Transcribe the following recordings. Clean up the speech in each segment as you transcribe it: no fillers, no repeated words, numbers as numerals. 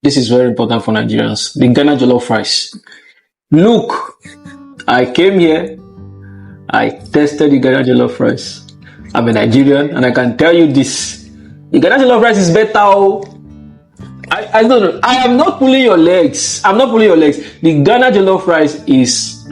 This is very important for Nigerians. The Ghana Jollof rice. Look, I came here, I tested the Ghana Jollof rice. I'm a Nigerian and I can tell you this. The Ghana Jollof rice is better. I don't know. I am not pulling your legs. I'm not pulling your legs. The Ghana Jollof rice is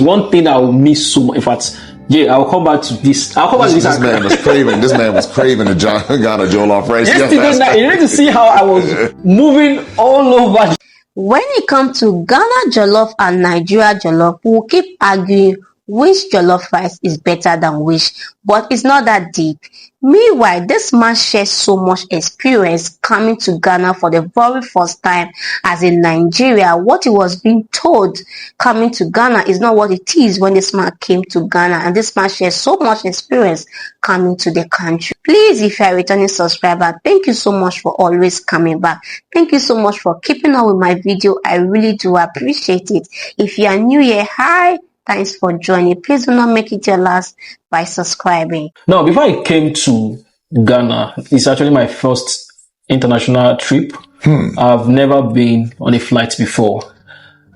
one thing I will miss so much. In fact, Jay, I'll come back to this. This man was craving. This man was craving the Ghana Jollof rice. Yesterday night, you need to see how I was moving all over. When it comes to Ghana Jollof and Nigeria Jollof, we'll keep arguing which jollof rice is better than which, but it's not that deep. Meanwhile, this man shares so much experience coming to Ghana for the very first time as in Nigeria. What he was being told coming to Ghana is not what it is when this man came to Ghana, and this man shares so much experience coming to the country. Please, if you are a returning subscriber, thank you so much for always coming back. Thank you so much for keeping up with my video. I really do appreciate it. If you are new here, hi. Thanks for joining. Please do not make it your last by subscribing. Now, before I came to Ghana, it's actually my first international trip. I've never been on a flight before.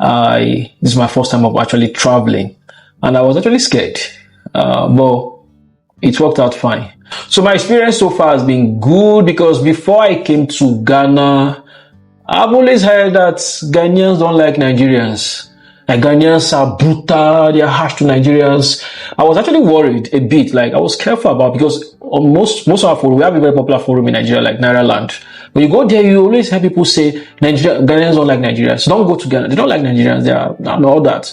This is my first time of actually traveling, and I was actually scared, but it worked out fine. So my experience so far has been good because before I came to Ghana, I've always heard that Ghanaians don't like Nigerians. Like Ghanaians are brutal, they are harsh to Nigerians. I was actually worried a bit, like I was careful about, because on most of our forum, we have a very popular forum in Nigeria, like Naira Land. When you go there, you always hear people say, Ghanaians don't like Nigerians. Don't go to Ghana. They don't like Nigerians. They are and all that.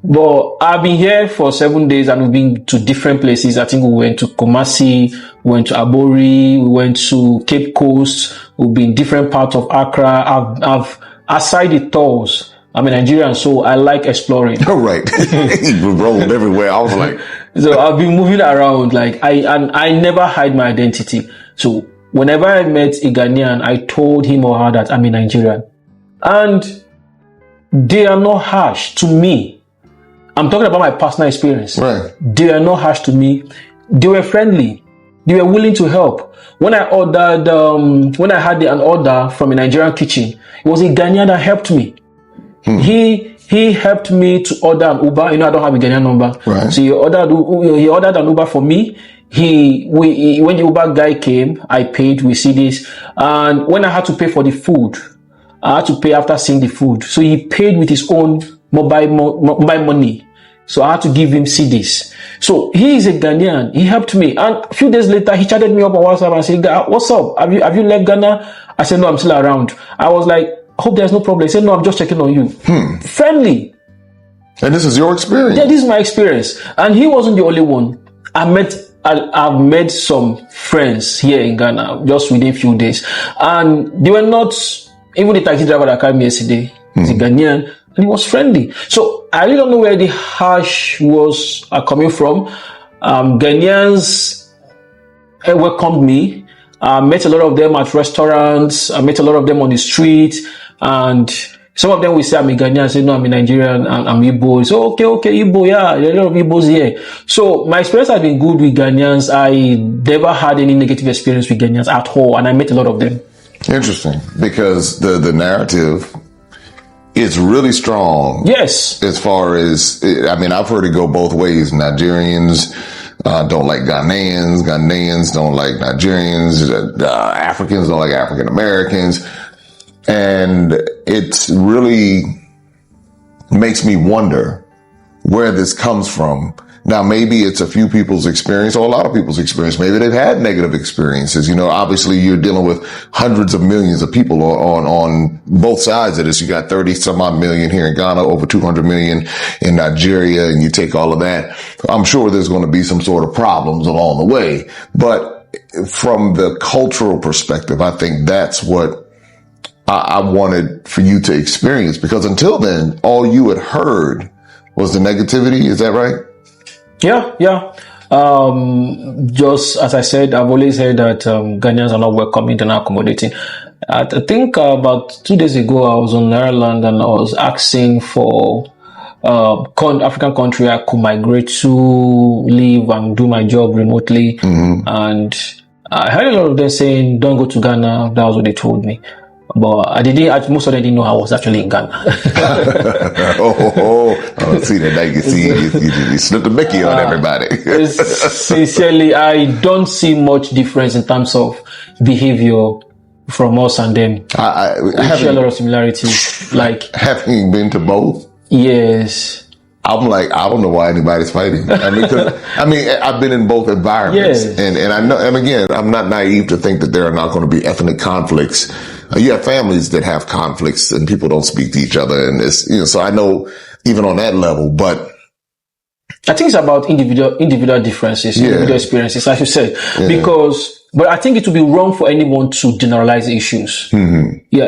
But I've been here for 7 days and we've been to different places. I think we went to Kumasi, we went to Abori, we went to Cape Coast, we've been different parts of Accra. I've aside the tours, I'm a Nigerian, so I like exploring. Oh, right. You rolled everywhere. I was like, so I've been moving around, like I never hide my identity. So whenever I met a Ghanaian, I told him or her that I'm a Nigerian. And they are not harsh to me. I'm talking about my personal experience. Right. They are not harsh to me. They were friendly. They were willing to help. When I ordered, when I had an order from a Nigerian kitchen, it was a Ghanaian that helped me. He helped me to order an Uber. You know, I don't have a Ghanaian number. Right. So he ordered an Uber for me. When the Uber guy came, I paid with CDs. And when I had to pay for the food, I had to pay after seeing the food. So he paid with his own mobile money. So I had to give him CDs. So he is a Ghanaian. He helped me. And a few days later, he chatted me up on WhatsApp and said, "What's up? Have you left Ghana?" I said, "No, I'm still around." I was like, "Hope there's no problem." He said, "No, I'm just checking on you." Friendly. And this is your experience? Yeah, this is my experience. And he wasn't the only one. I've met some friends here in Ghana just within a few days. And they were not, even the taxi driver that came yesterday, he's a Ghanaian, and he was friendly. So I really don't know where the harsh was coming from. Ghanaians welcomed me. I met a lot of them at restaurants. I met a lot of them on the street. And some of them will say, "I'm a Ghanaian." I say, "No, I'm a Nigerian, and I'm Igbo." So, okay, Igbo, yeah, there are a lot of Igbos here. So my experience has been good with Ghanaians. I never had any negative experience with Ghanaians at all, and I met a lot of them. Interesting, because the narrative is really strong. Yes. As far as, I mean, I've heard it go both ways. Nigerians don't like Ghanaians. Ghanaians don't like Nigerians. Africans don't like African Americans. And it really makes me wonder where this comes from. Now, maybe it's a few people's experience or a lot of people's experience. Maybe they've had negative experiences. You know, obviously you're dealing with hundreds of millions of people on both sides of this. You got 30 some odd million here in Ghana, over 200 million in Nigeria, and you take all of that. I'm sure there's going to be some sort of problems along the way. But from the cultural perspective, I think that's what I wanted for you to experience, because until then, all you had heard was the negativity. Is that right? Yeah. Just as I said, I've always heard that Ghanaians are not welcoming, they're not accommodating. I think about 2 days ago, I was on Ireland and I was asking for African country I could migrate to, live and do my job remotely. And I heard a lot of them saying, "Don't go to Ghana." That was what they told me. But I didn't. Most of them didn't know I was actually in Ghana. See that? Now you see, you slipped a Mickey on everybody. Sincerely, I don't see much difference in terms of behavior from us and them. We share a lot of similarities. Like having been to both. Yes. I'm like, I don't know why anybody's fighting. I mean, I've been in both environments, yes. and I know. And again, I'm not naive to think that there are not going to be ethnic conflicts. You have families that have conflicts, and people don't speak to each other, and it's So I know even on that level, but I think it's about individual differences, individual experiences, as you said, But I think it would be wrong for anyone to generalize issues. Mm-hmm. Yeah,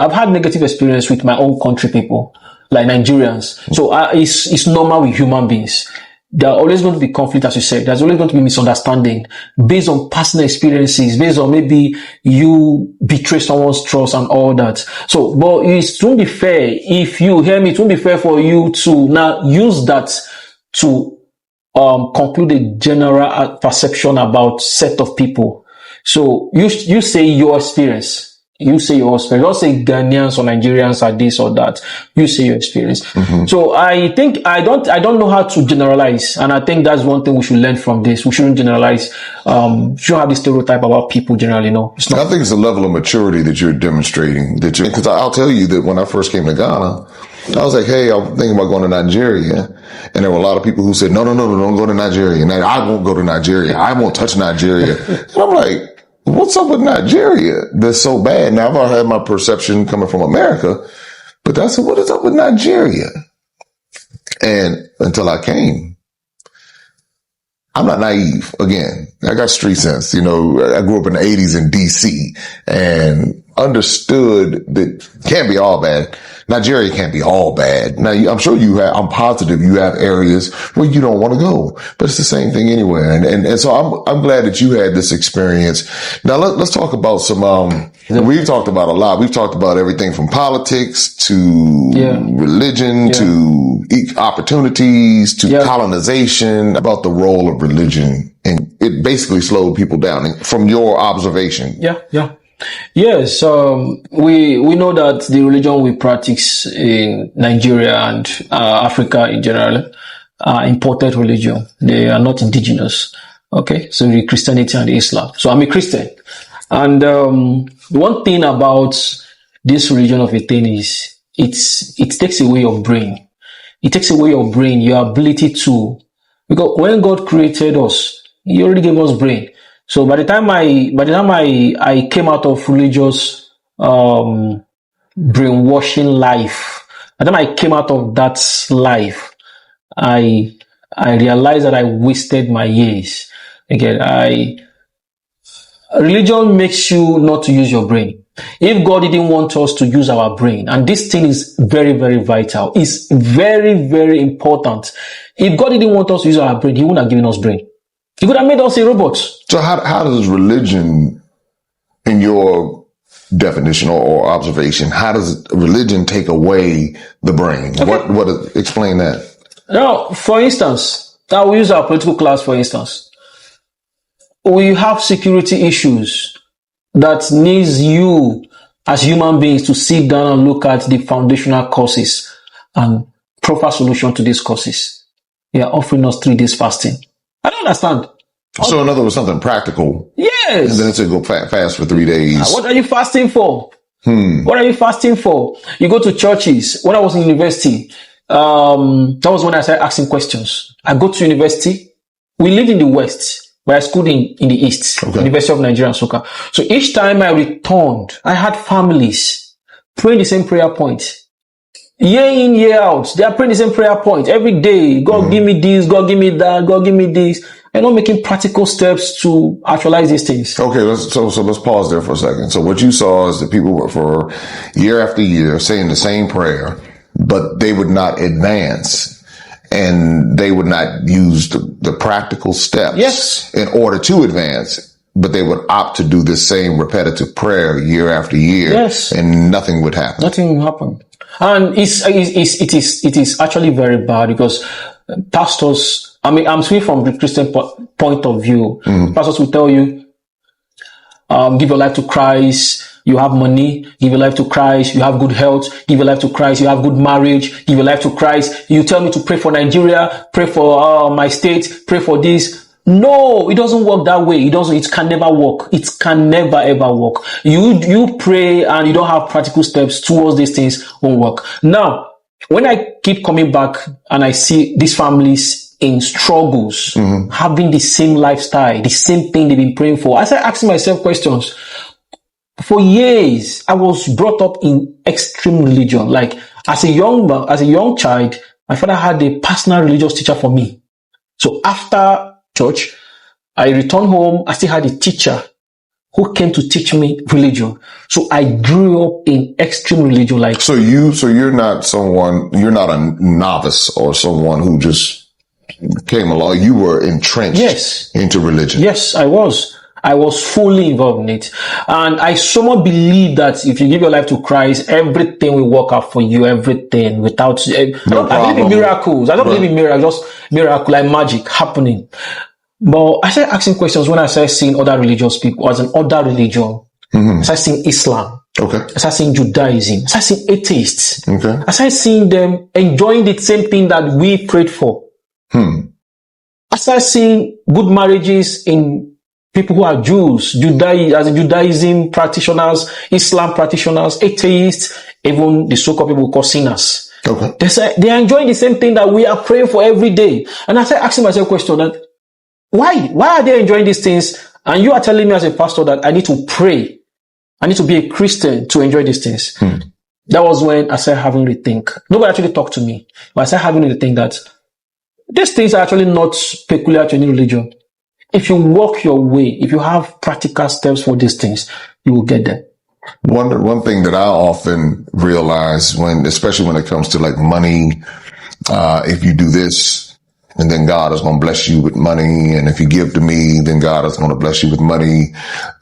I've had negative experience with my own country people, like Nigerians. So it's normal with human beings. There are always going to be conflict, as you said. There's always going to be misunderstanding based on personal experiences, based on maybe you betray someone's trust and all that. So, but it won't be fair. If you hear me, it won't be fair for you to now use that to conclude a general perception about set of people. So you say your experience. You say your experience. Don't say Ghanaians or Nigerians are this or that. You say your experience. Mm-hmm. So I think I don't know how to generalize, and I think that's one thing we should learn from this. We shouldn't generalize. Shouldn't have this stereotype about people generally. No, it's not. I think it's a level of maturity that you're demonstrating. Because I'll tell you that when I first came to Ghana, I was like, hey, I'm thinking about going to Nigeria. And there were a lot of people who said, no, don't go to Nigeria. And I won't go to Nigeria. I won't touch Nigeria. And I'm like, what's up with Nigeria that's so bad? Now, I've already had my perception coming from America, but that's what is up with Nigeria? And until I came, I'm not naive. Again, I got street sense. I grew up in the 80s in DC and understood that can't be all bad. Nigeria can't be all bad. Now, I'm sure I'm positive you have areas where you don't want to go, but it's the same thing anywhere. And so I'm glad that you had this experience. Now let's talk about some, we've talked about a lot. We've talked about everything from politics to religion to opportunities to colonization, about the role of religion. And it basically slowed people down from your observation. Yeah. Yes, we know that the religion we practice in Nigeria and Africa in general are imported religion. They are not indigenous. Okay, so the Christianity and the Islam. So I'm a Christian, and one thing about this religion of a thing is it takes away your brain. It takes away your brain, your ability to, because when God created us, He already gave us brain. So by the time I came out of religious brainwashing life, by the time I came out of that life, I realized that I wasted my years. Again, religion makes you not to use your brain. If God didn't want us to use our brain, and this thing is very, very vital, it's very, very important. If God didn't want us to use our brain, He wouldn't have given us brain. He could have made us a robot. So how does religion, in your definition or observation, how does religion take away the brain? Okay. Explain that. Now, for instance, I will use our political class, for instance. We have security issues that needs you as human beings to sit down and look at the foundational causes and proper solution to these causes. They are offering us 3 days fasting. I don't understand. So in other words, something practical. Yes. And then it's to go fast for 3 days. What are you fasting for? What are you fasting for? You go to churches. When I was in university, that was when I started asking questions. I go to university. We lived in the West, but I schooled in the East, okay. University of Nigeria and Soka. So each time I returned, I had families praying the same prayer point. Year in, year out, they are praying the same prayer point every day. God, give me this, God, give me that, God, give me this. And not making practical steps to actualize these things. Okay, so let's pause there for a second. So what you saw is that people were for year after year saying the same prayer, but they would not advance and they would not use the practical steps in order to advance, but they would opt to do the same repetitive prayer year after year, and nothing would happen. Nothing happened. And it is actually very bad because pastors I mean, I'm speaking from the Christian point of view. Pastors will tell you, give your life to Christ, you have money. Give your life to Christ, you have good health. Give your life to Christ, you have good marriage. Give your life to Christ. You tell me to pray for Nigeria, pray for my state, pray for this. No, it doesn't work that way. It can never work. It can never ever work. You pray and you don't have practical steps towards these things, won't work. Now, when I keep coming back and I see these families in struggles, having the same lifestyle, the same thing they've been praying for, I started asking myself questions. For years, I was brought up in extreme religion. Like as a young child, my father had a personal religious teacher for me. So after church, I returned home. I still had a teacher who came to teach me religion. So I grew up in extreme religion. Like so you're not a novice or someone who just came along. You were entrenched into religion. Yes, I was. I was fully involved in it. And I somewhat believe that if you give your life to Christ, everything will work out for you, everything without, I believe in miracles. I don't believe in miracles, just miracle, like magic happening. But I started asking questions when I started seeing other religious people as an other religion. I started seeing Islam. Okay. I started seeing Judaism. I started seeing atheists. Okay. I started seeing them enjoying the same thing that we prayed for. I started seeing good marriages in people who are Jews, Judaism practitioners, Islam practitioners, atheists, even the so-called people called sinners. Okay. They are enjoying the same thing that we are praying for every day. And I started asking myself a question that, why are they enjoying these things? And you are telling me as a pastor that I need to pray. I need to be a Christian to enjoy these things. That was when I started having to think. Nobody actually talked to me, but I started having to think that these things are actually not peculiar to any religion. If you walk your way, if you have practical steps for these things, you will get them. One thing that I often realize especially when it comes to like money, if you do this, and then God is going to bless you with money. And if you give to me, then God is going to bless you with money.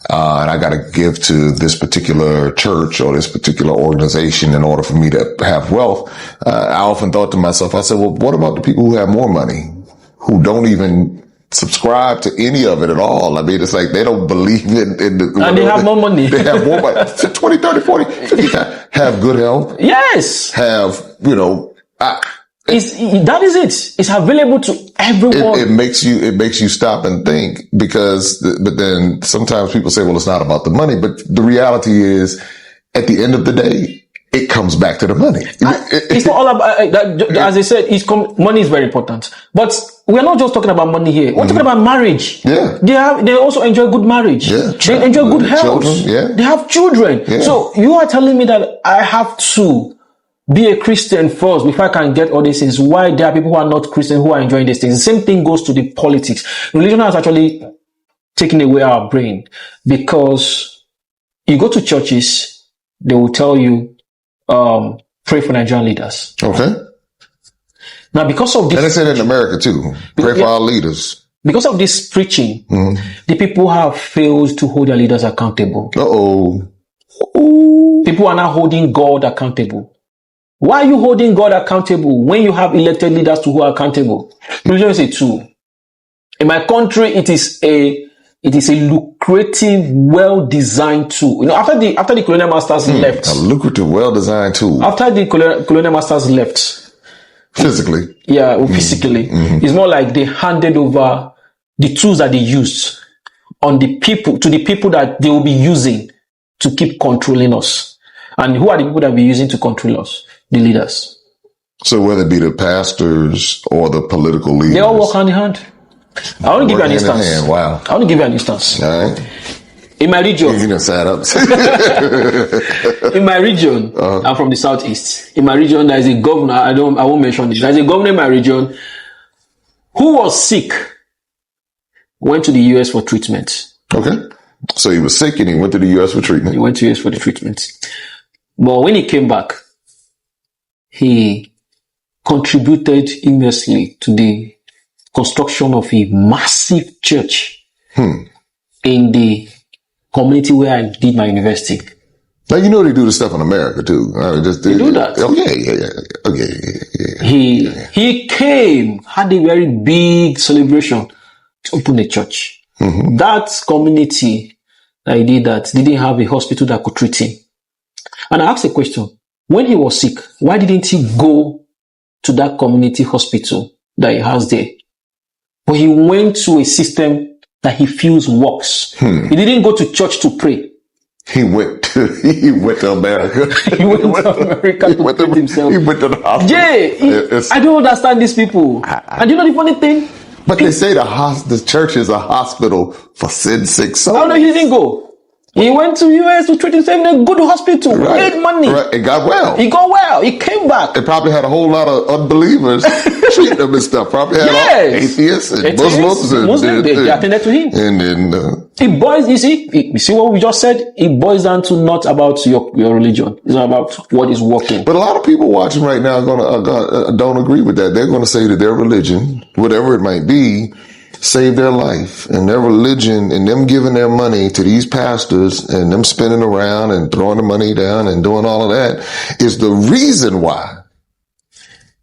And I got to give to this particular church or this particular organization in order for me to have wealth. I often thought to myself, I said, well, what about the people who have more money, who don't even subscribe to any of it at all? I mean, it's like they don't believe in and they have more money. They have more money. 20, 30, 40, 50 times. Have good health. Yes. Have, that is it. It's available to everyone. It makes you stop and think but then sometimes people say, well, it's not about the money, but the reality is at the end of the day, it comes back to the money. It's not all about that. As I said, money is very important. But we're not just talking about money here. We're talking about marriage. Yeah. They also enjoy good marriage. Yeah. They enjoy good health. Children, yeah. They have children. Yeah. So you are telling me that I have to be a Christian first before I can get all these things. Why there are people who are not Christian who are enjoying these things? The same thing goes to the politics. Religion has actually taken away our brain, because you go to churches, they will tell you, pray for Nigerian leaders. Okay. Now, because of this, and they say that in America too. Pray for our leaders. Because of this preaching, the people have failed to hold their leaders accountable. People are now holding God accountable. Why are you holding God accountable when you have elected leaders to hold accountable? Religion is a tool. In my country, it is a lucrative, well-designed tool. After the colonial masters left. A lucrative, well-designed tool. After the colonial masters left. Physically. Yeah, physically. It's more like they handed over the tools that they used to the people that they will be using to keep controlling us. And who are the people that will be using to control us? The leaders. So whether it be the pastors or the political leaders. They all work hand in hand. I want to give you an instance. Wow. I want to give you an instance. All right. In my region. You know, side up. In my region, I'm from the southeast. In my region, there is a governor. I won't mention it. There is a governor in my region who was sick, went to the US for treatment. Okay. So he was sick and he went to the US for treatment. He went to the US for the treatment. But when he came back, he contributed immensely to the construction of a massive church in the community where I did my university. Now, you know they do this stuff in America, too. They do that. He came, had a very big celebration to open a church. That community that he did that didn't have a hospital that could treat him. And I asked a question. When he was sick, why didn't he go to that community hospital that he has there? But he went to a system that he feels works. He didn't go to church to pray. He went to America. He went to America to treat himself. He went to the hospital. Yeah, I don't understand these people. And you know the funny thing? But they say the church is a hospital for sin-sick souls. Oh no, he didn't go. He went to US to treat himself in a good hospital, paid money. Right, and got well. He got well. He came back. It probably had a whole lot of unbelievers treating him and stuff. Probably had atheists and Muslims. They attended to him. And then it boils. You see what we just said. It boils down to not about your religion. It's not about what is working. But a lot of people watching right now don't agree with that. They're going to say that their religion, whatever it might be, saved their life, and their religion and them giving their money to these pastors and them spinning around and throwing the money down and doing all of that is the reason why.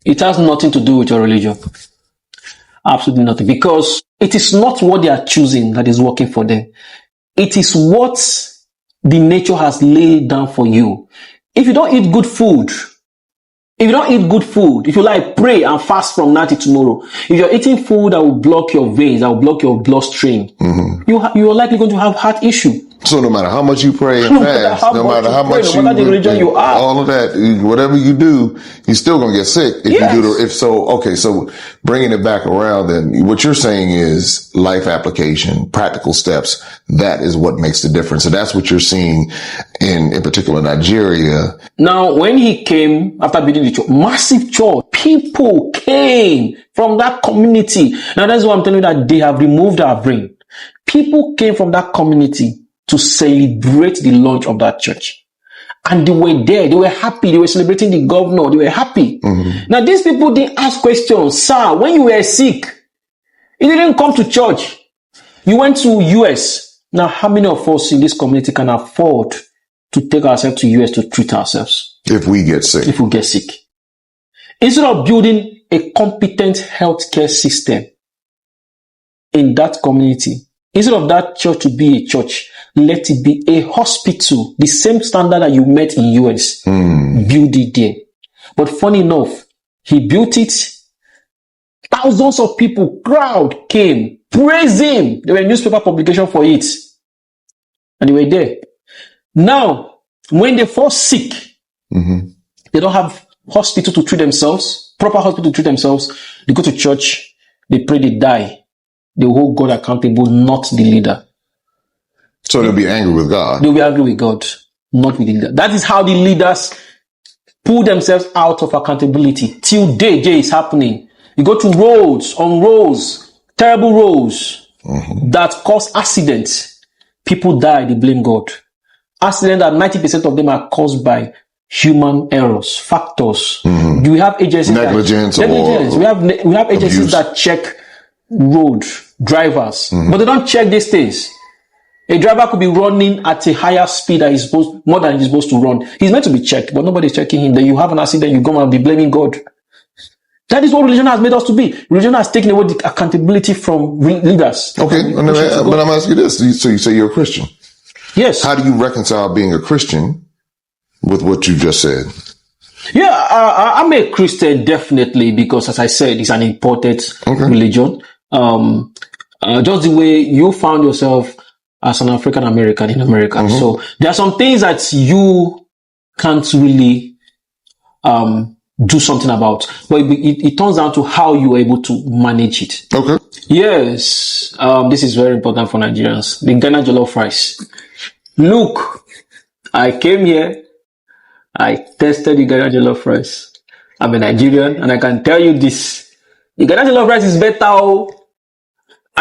It has nothing to do with your religion. Absolutely nothing. Because it is not what they are choosing that is working for them. It is what the nature has laid down for you. If you don't eat good food, if you like, pray and fast from now till tomorrow. If you're eating food that will block your veins, that will block your bloodstream, you are likely going to have heart issue. So no matter how much you pray and fast, no matter how much no matter the religion you are, all of that, whatever you do, you're still going to get sick if you do so bringing it back around, then what you're saying is life application, practical steps. That is what makes the difference. And that's what you're seeing in particular Nigeria. Now, when he came after building the church, massive church, people came from that community. Now that's why I'm telling you that they have removed our brain. People came from that community to celebrate the launch of that church. And they were there. They were happy. They were celebrating the governor. They were happy. Now, these people didn't ask questions. Sir, when you were sick, you didn't come to church. You went to US. Now, how many of us in this community can afford to take ourselves to US to treat ourselves? If we get sick. If we get sick. Instead of building a competent healthcare system in that community, instead of that church to be a church, let it be a hospital, the same standard that you met in US. Build it there. But funny enough, he built it. Thousands of people, crowd came, praise him. There were newspaper publication for it. And they were there. Now, when they fall sick, they don't have hospital to treat themselves, proper hospital to treat themselves. They go to church, they pray, they die. They will hold God accountable, not the leader. So they'll be angry with God. They'll be angry with God, not with the leader. That is how the leaders pull themselves out of accountability. Till day is happening. You go to roads, terrible roads that cause accidents. People die, they blame God. Accidents that 90% of them are caused by human errors, factors. Do we have agencies? Negligence. We have agencies that check road drivers, but they don't check these things. A driver could be running at a higher speed than more than he's supposed to run. He's meant to be checked, but nobody's checking him. Then you have an accident, you go and be blaming God. That is what religion has made us to be. Religion has taken away the accountability from leaders. Okay, but I'm asking you this. So you say you're a Christian. Yes. How do you reconcile being a Christian with what you just said? Yeah, I'm a Christian, definitely, because as I said, it's an imported religion. Just the way you found yourself as an African American in America. So there are some things that you can't really do something about, but it turns down to how you are able to manage it. Okay. Yes, this is very important for Nigerians. The Ghana Jollof rice. Look, I came here, I tested the Ghana Jollof rice. I'm a Nigerian, and I can tell you this: the Ghana Jollof rice is better.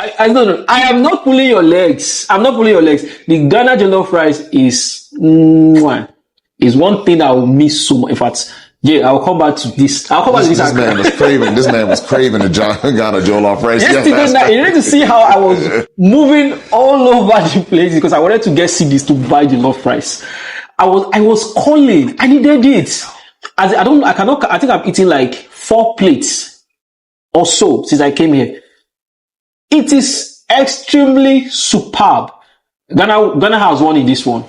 I don't know. I am not pulling your legs. I'm not pulling your legs. The Ghana Jollof rice is one thing I will miss so much. In fact, I'll come back to this. This man was craving the Ghana Jollof rice. Yesterday, you need to see how I was moving all over the place because I wanted to get CDs to buy jollof rice. I was calling. I needed it. I think I've eaten like 4 plates or so since I came here. It is extremely superb. Ghana has won in this one.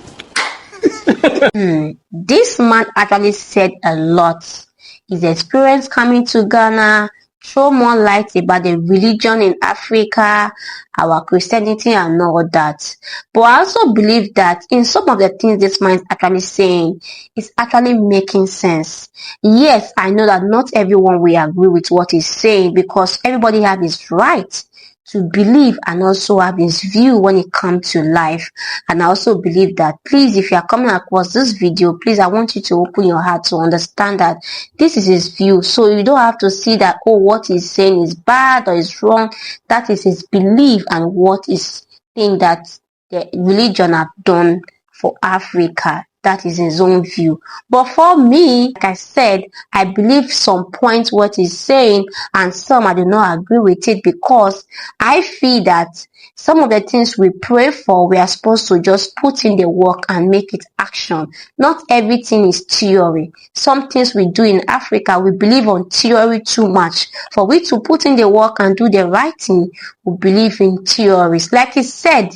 This man actually said a lot. His experience coming to Ghana, throw more light about the religion in Africa, our Christianity and all that. But I also believe that in some of the things this man is actually saying, it's actually making sense. Yes, I know that not everyone will agree with what he's saying because everybody has his right to believe and also have his view when it comes to life. And I also believe that, please, if you are coming across this video, please, I want you to open your heart to understand that this is his view. So you don't have to see that, oh, what he's saying is bad or is wrong. That is his belief and what is thing that the religion have done for Africa. That is his own view. But for me, like I said, I believe some points what he's saying and some I do not agree with it because I feel that some of the things we pray for, we are supposed to just put in the work and make it action. Not everything is theory. Some things we do in Africa, we believe on theory too much. For we to put in the work and do the right thing, we believe in theories. Like he said,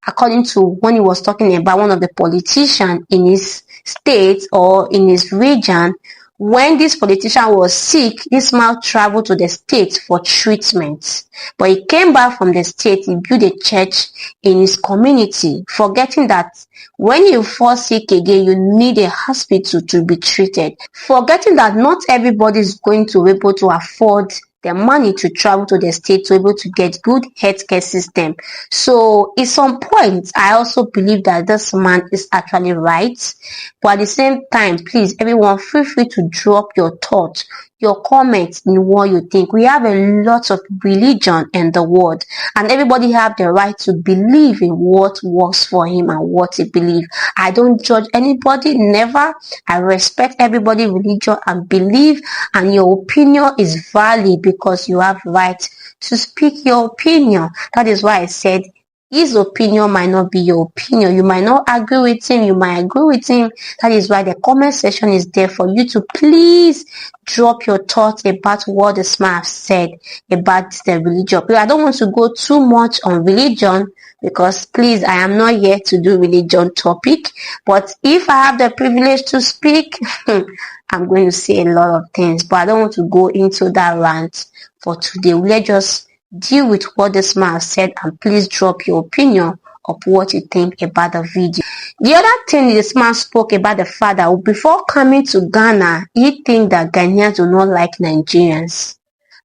according to when he was talking about one of the politicians in his state or in his region, when this politician was sick, this man traveled to the state for treatment. But he came back from the state, he built a church in his community, forgetting that when you fall sick again, you need a hospital to be treated. Forgetting that not everybody is going to be able to afford the money to travel to the state to be able to get good healthcare system. So at some point, I also believe that this man is actually right. But at the same time, please, everyone, feel free to drop your thoughts, your comments in what you think. We have a lot of religion in the world, and everybody have the right to believe in what works for him and what he believes. I don't judge anybody, never. I respect everybody's religion and belief, and your opinion is valid because you have right to speak your opinion. That is why I said his opinion might not be your opinion. You might not agree with him. You might agree with him. That is why the comment section is there for you to please drop your thoughts about what the man has said about the religion. But I don't want to go too much on religion because, please, I am not here to do religion topic. But if I have the privilege to speak, I'm going to say a lot of things. But I don't want to go into that rant for today. Let's just deal with what this man said and please drop your opinion of what you think about the video. The other thing this man spoke about the fact that before coming to Ghana, he think that Ghanaians do not like Nigerians.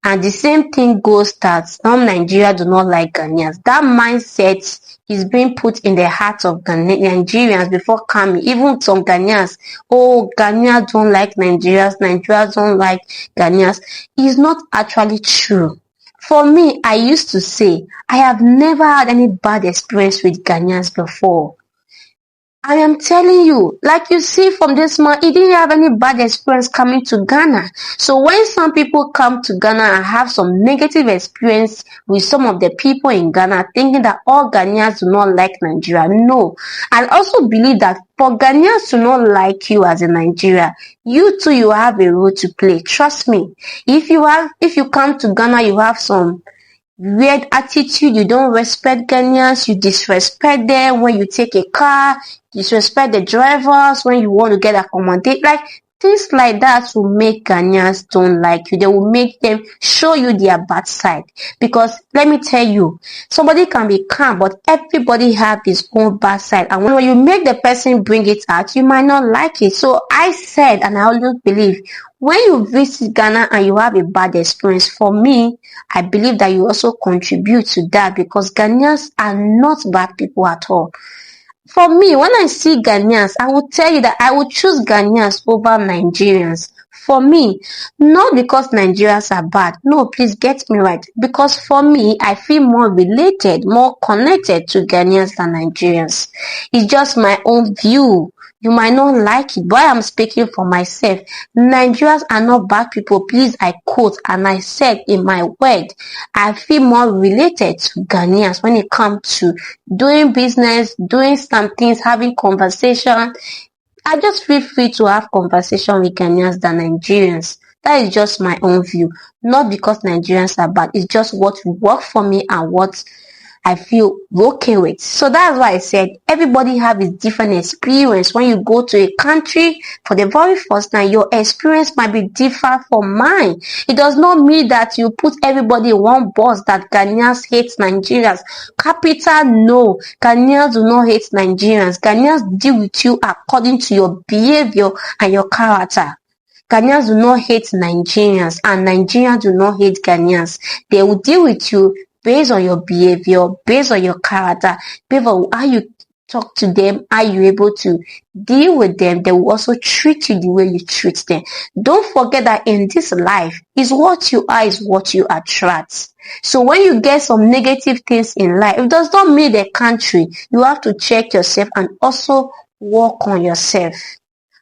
And the same thing goes that some Nigerians do not like Ghanaians. That mindset is being put in the hearts of Nigerians before coming. Even some Ghanaians, oh, Ghanaians don't like Nigerians, Nigerians don't like Ghanaians. It's not actually true. For me, I used to say, I have never had any bad experience with Ghanaians before. I am telling you, like you see from this man, he didn't have any bad experience coming to Ghana. So when some people come to Ghana and have some negative experience with some of the people in Ghana, thinking that all Ghanaians do not like Nigeria, no. I also believe that for Ghanaians to not like you as a Nigeria, you too, you have a role to play. Trust me. If you come to Ghana, you have some weird attitude, you don't respect Ghanaians, you disrespect them when you take a car, disrespect the drivers when you want to get accommodated, like things like that will make Ghanaians don't like you. They will make them show you their bad side. Because let me tell you, somebody can be calm, but everybody have his own bad side. And when you make the person bring it out, you might not like it. So I said, and I always believe, when you visit Ghana and you have a bad experience, for me, I believe that you also contribute to that because Ghanaians are not bad people at all. For me, when I see Ghanaians, I will tell you that I would choose Ghanaians over Nigerians. For me, not because Nigerians are bad. No, please get me right. Because for me, I feel more related, more connected to Ghanaians than Nigerians. It's just my own view. You might not like it, but I'm speaking for myself. Nigerians are not bad people. Please, I quote, and I said in my word, I feel more related to Ghanaians when it comes to doing business, doing some things, having conversation. I just feel free to have conversation with Ghanaians than Nigerians. That is just my own view. Not because Nigerians are bad. It's just what work for me and what I feel okay with. So that's why I said everybody have a different experience. When you go to a country for the very first time, your experience might be different from mine. It does not mean that you put everybody in one box that Ghanaians hate Nigerians. Capital no. Ghanaians do not hate Nigerians. Ghanaians deal with you according to your behavior and your character. Ghanaians do not hate Nigerians and Nigerians do not hate Ghanaians. They will deal with you based on your behavior, based on your character, based on how you talk to them, how you able to deal with them. They will also treat you the way you treat them. Don't forget that in this life, is what you are is what you attract. So when you get some negative things in life, it does not mean the country. You have to check yourself and also work on yourself.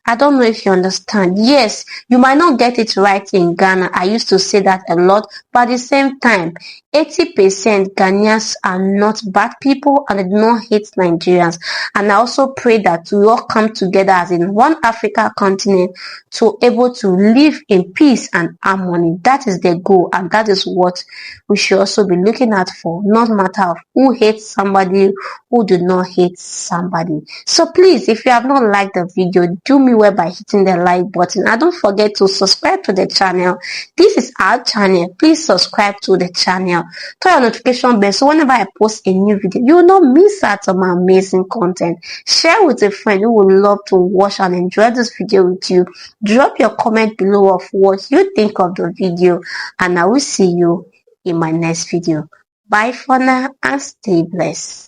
I don't know if you understand. Yes, you might not get it right in Ghana. I used to say that a lot, but at the same time, 80% Ghanaians are not bad people and they do not hate Nigerians. And I also pray that we all come together as in one Africa continent to able to live in peace and harmony. That is the goal and that is what we should also be looking at for, not matter of who hates somebody, who do not hate somebody. So please, if you have not liked the video, do me well by hitting the like button and don't forget to subscribe to the channel. This is our channel. Please subscribe to the channel, turn your notification bell so whenever I post a new video you will not miss out on my amazing content. Share with a friend who would love to watch and enjoy this video with you. Drop your comment below of what you think of the video and I will see you in my next video. Bye for now and stay blessed.